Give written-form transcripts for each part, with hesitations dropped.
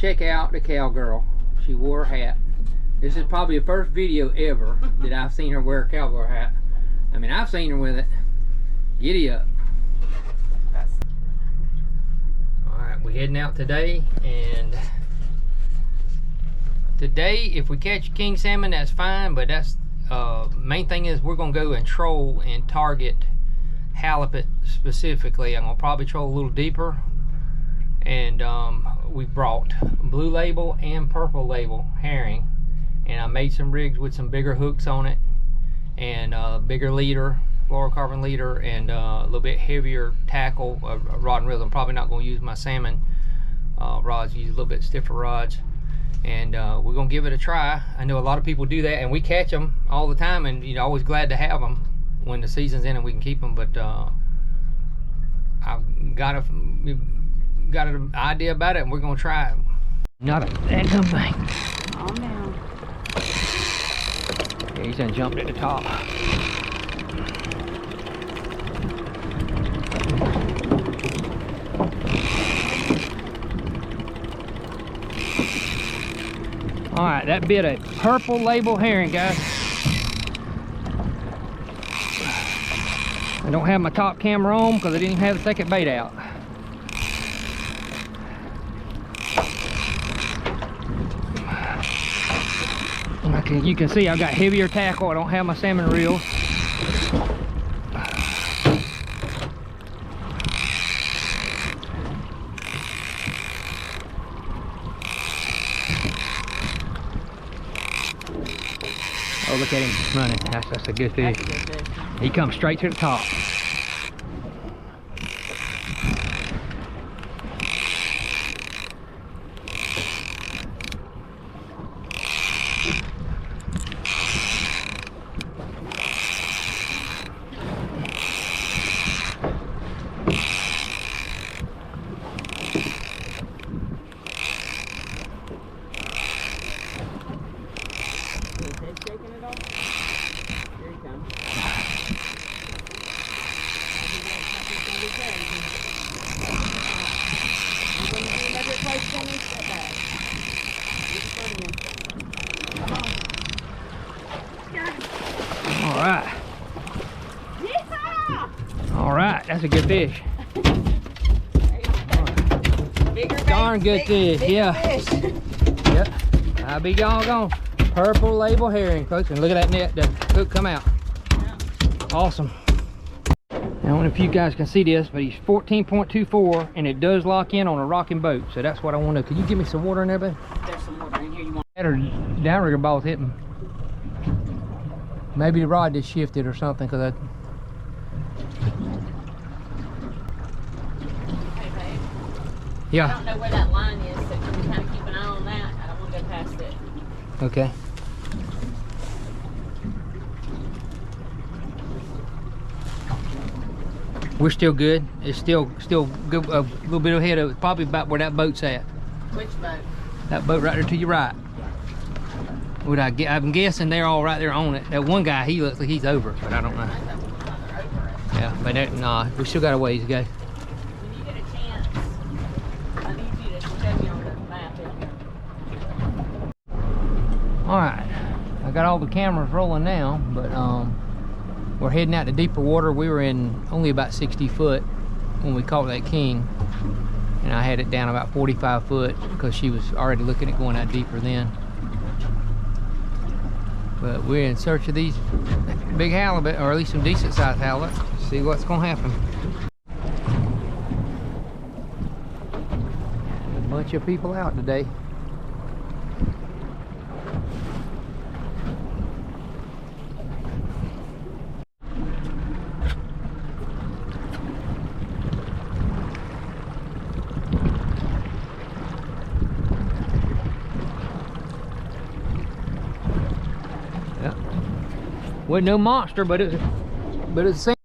check out the cowgirl. She wore a hat. This is probably the first video ever that I've seen her wear a cowboy hat. I mean, I've seen her with it. Giddy up. Alright, we're heading out today, and today if we catch king salmon, that's fine, but that's main thing is we're gonna go and troll and target halibut specifically. I'm gonna probably troll a little deeper, and we brought blue label and purple label herring, and I made some rigs with some bigger hooks on it and bigger leader, fluorocarbon leader, and a little bit heavier tackle, rod and reel. I'm probably not going to use my salmon rods, use a little bit stiffer rods, and we're gonna give it a try. I know a lot of people do that, and we catch them all the time, and you know, always glad to have them when the season's in and we can keep them. But I've got an idea about it, and we're gonna try it. Not a daggum thing. Calm down. Yeah, he's done jumped at the top. All right, that bit a purple label herring, guys. I don't have my top camera on because I didn't even have the second bait out. You can see I've got heavier tackle. I don't have my salmon reel. Oh, look at him running. That's a good fish. He comes straight to the top. All right, that's a good fish. Darn good fish, yeah. Yep, I'll be gone. Purple label herring, folks, and look at that net, the hook come out. Awesome. Now, I don't know if you guys can see this, but he's 14.24, and it does lock in on a rocking boat, so that's what I want to. Could you give me some water in there, babe? There's some water in here. You want That or downrigger ball's hitting. Maybe the rod just shifted or something, because yeah. I don't know where that line is, so can we kind of keep an eye on that? I don't want to go past it. Okay. We're still good. It's still good, a little bit ahead of, probably about where that boat's at. Which boat? That boat right there to your right. Would I'm guessing they're all right there on it. That one guy, he looks like he's over it, but I don't know. Yeah, but nah, we still got a ways to go. When you get a chance, I need you to show me on the map. All right, I got all the cameras rolling now, but we're heading out to deeper water. We were in only about 60 foot when we caught that king, and I had it down about 45 foot because she was already looking at going out deeper then. But we're in search of these big halibut, or at least some decent sized halibut. See what's gonna happen. A bunch of people out today. Wasn't no monster, but it's the same.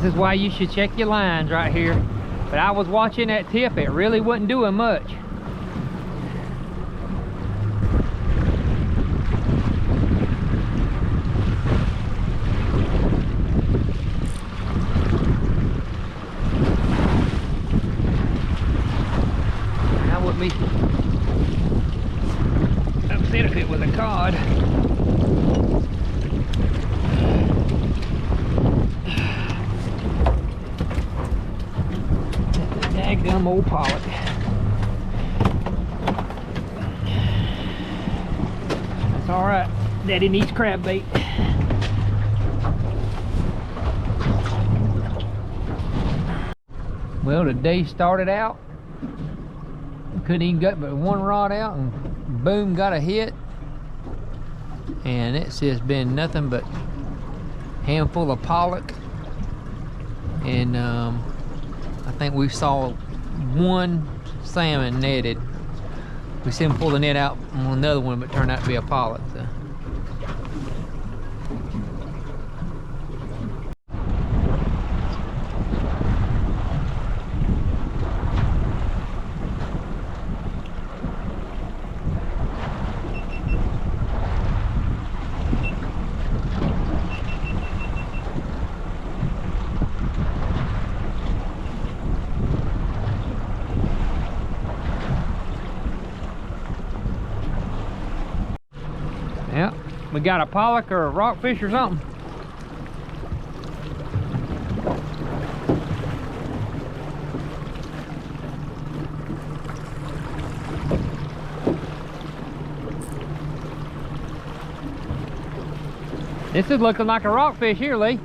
This is why you should check your lines right here. But I was watching that tip, it really wasn't doing much. I wouldn't be upset if it was a cod. Daggum old pollock. That's all right. Daddy needs crab bait. Well, the day started out. Couldn't even get but one rod out, and boom, got a hit. And it's just been nothing but handful of pollock. And I think we saw one salmon netted. We see him pull the net out on another one, but it turned out to be a pollock. So. Yeah, we got a pollock or a rockfish or something. This is looking like a rockfish here, Lee.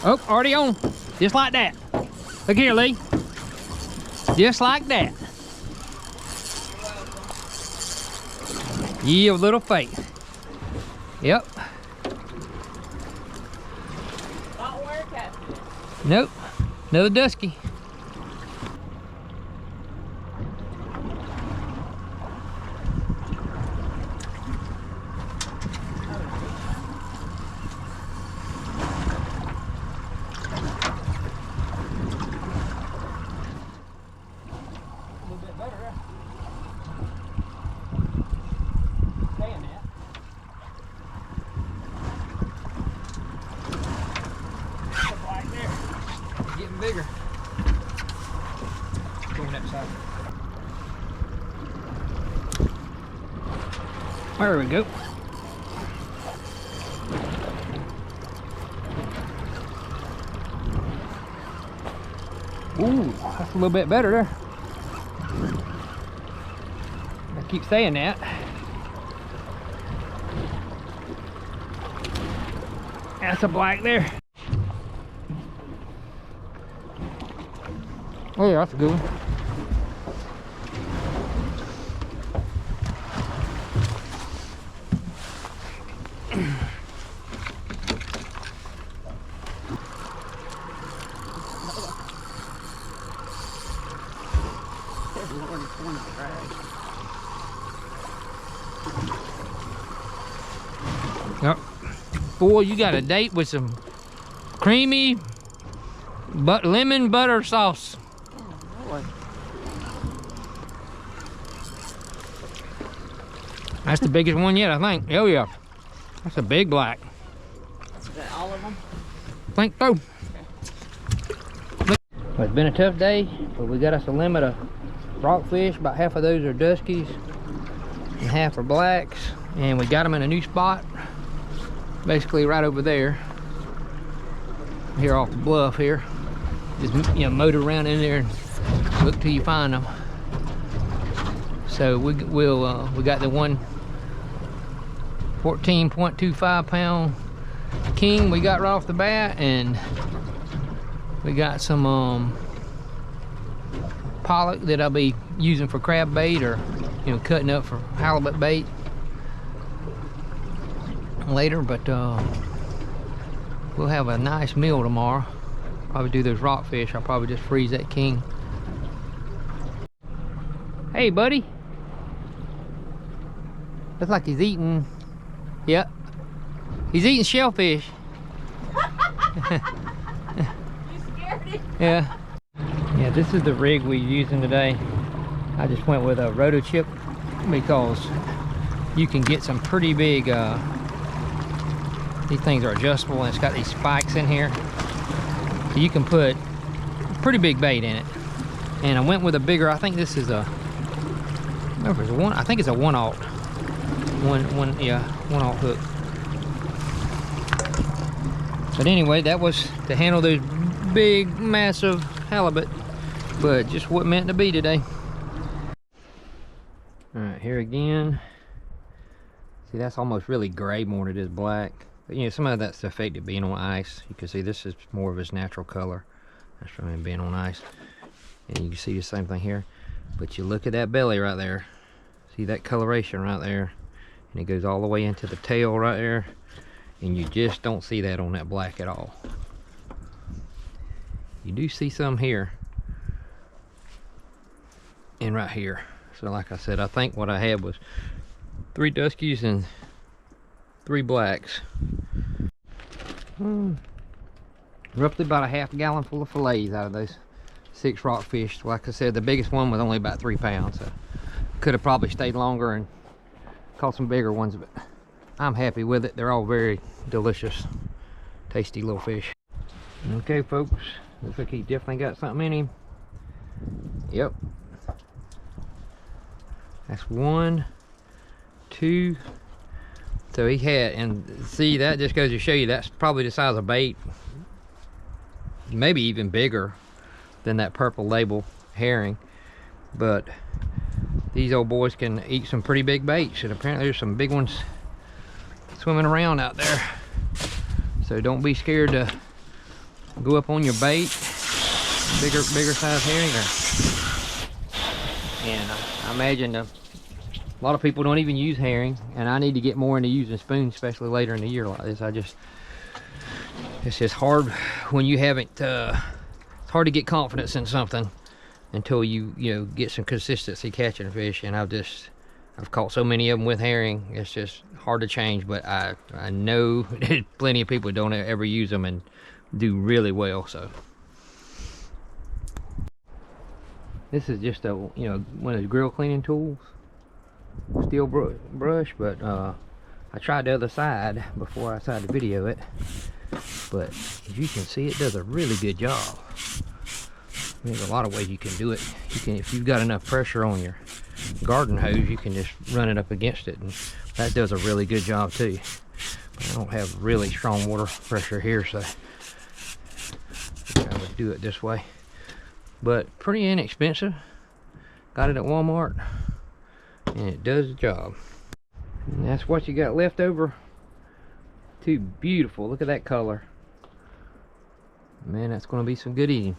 Oh, already on. Just like that. Look here, Lee. Just like that. Yeah, little faith. Yep. Not work at it. Nope. Another dusky. Bigger. Going that side. There we go. Ooh, that's a little bit better there. I keep saying that. That's a black there. Oh yeah, that's a good one. Yep. Boy, you got a date with some creamy lemon butter sauce. That's the biggest one yet, I think. Oh yeah, that's a big black. Is that all of them? I think so. Well, it's been a tough day, but we got us a limit of rockfish. About half of those are duskies and half are blacks, and we got them in a new spot, basically right over there, here off the bluff here. Just, you know, motor around in there and look till you find them. So we got the one 14.25 pound king we got right off the bat, and we got some pollock that I'll be using for crab bait, or cutting up for halibut bait later. But we'll have a nice meal tomorrow. Probably do those rockfish. I'll probably just freeze that king. Hey buddy, looks like he's eating. Yep, he's eating shellfish. You scared him? Yeah, this is the rig we're using today. I just went with a roto chip because you can get some pretty big, these things are adjustable, and it's got these spikes in here. So you can put pretty big bait in it. And I went with a bigger, I think this is a, I don't know if it's a one, I think it's a 1/0. Yeah, 1/0 hook. But anyway, that was to handle those big, massive halibut, but just what meant to be today. All right, here again. See, that's almost really gray more than it is black. But some of that's affected being on ice. You can see this is more of its natural color. That's from it being on ice. And you can see the same thing here. But you look at that belly right there. See that coloration right there? And it goes all the way into the tail right there. And you just don't see that on that black at all. You do see some here. And right here. So like I said, I think what I had was 3 duskies and 3 blacks. Roughly about a half gallon full of fillets out of those 6 rockfish. Like I said, the biggest one was only about 3 pounds. So could have probably stayed longer and caught some bigger ones, but I'm happy with it. They're all very delicious, tasty little fish. Okay folks, looks like he definitely got something in him. Yep. That's 1, 2. So he had, and see, that just goes to show you that's probably the size of bait, maybe even bigger than that purple label herring. But these old boys can eat some pretty big baits, and apparently there's some big ones swimming around out there. So don't be scared to go up on your bait, bigger size herring. And I imagine a lot of people don't even use herring, and I need to get more into using spoons, especially later in the year like this. It's just hard when you haven't, it's hard to get confidence in something until you get some consistency catching fish. And I've caught so many of them with herring, it's just hard to change. But I know there's plenty of people who don't ever use them and do really well. So this is just a one of those grill cleaning tools, steel brush. But I tried the other side before I decided to video it, but as you can see, it does a really good job. There's a lot of ways you can do it. You can, if you've got enough pressure on your garden hose, you can just run it up against it, and that does a really good job too. But I don't have really strong water pressure here, so I would do it this way. But pretty inexpensive. Got it at Walmart, and it does the job. And that's what you got left over. Too beautiful. Look at that color. Man, that's going to be some good eating.